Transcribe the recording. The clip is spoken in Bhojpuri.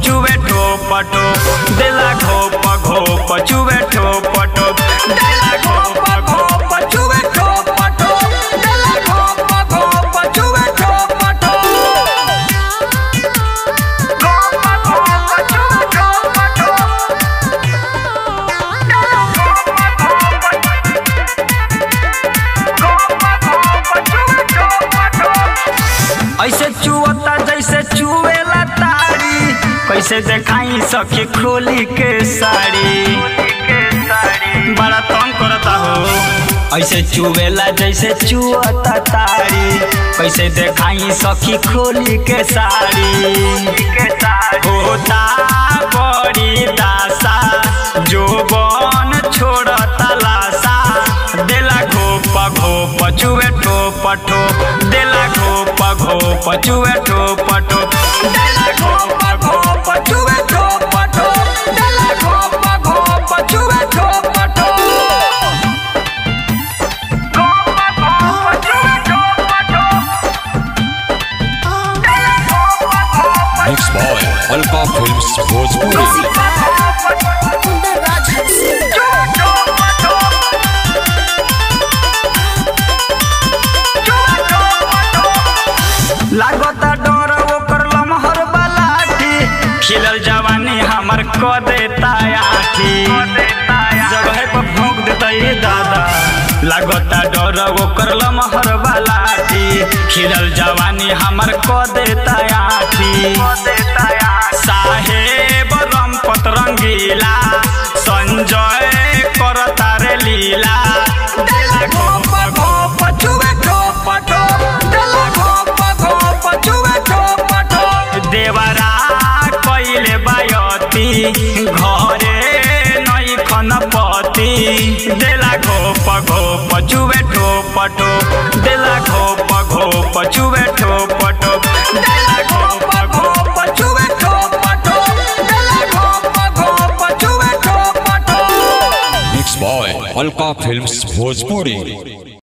चुवे ठोप ठोप देला घोप घोप चुवे ठोप ठोप देला घोप घोप चुवे ठोप ठोप देला घोप घोप चुवे ठोप ठोप घोप घोप चुवे ठोप ठोप ऐसे चुवता जैसे चुवेला तारी कैसे देखाई सखी खोली के साड़ी बड़ा तंग करता हो। ऐसे चुवेला जैसे चुवता तारी कैसे देखाई सखी खोली के साड़ी होता बड़ी दासा जो बन छोड़ता लासा देला घोप घोप चुवे ठोप ठोप देला घोप घोप चुवे ठोप ठोप देला घोप घोप चुवे ठोप ठोप देला घोप घोप चुवे ठोप ठोप घोप घोप चुवे ठोप ठोप देला घोप घोप mix boy Alka films Bhojpuri. लागता डर ओकर लमहर बलाठी खिलल जवानी हमर क देता आठी जगह पर भोंक देता ये दादा। लागता डर ओकर लमहर बलाठी खिलल जवानी हमर क देता आठी साहेब रंपत रंगीला संजय करता रे लीला देला घोप घोप चुवे ठोप ठोप देला घोप घोप चुवे ठोप ठोप देवरा कइले बायती घरे नई खनपति देला घोप घोप चुवे ठोप ठोप देला घोप घोप चुवे ठोप ठोप देला घोप घोप चुवे ठोप ठोप देला घोप घोप चुवे ठोप ठोप। Mix boy Alka films Bhojpuri.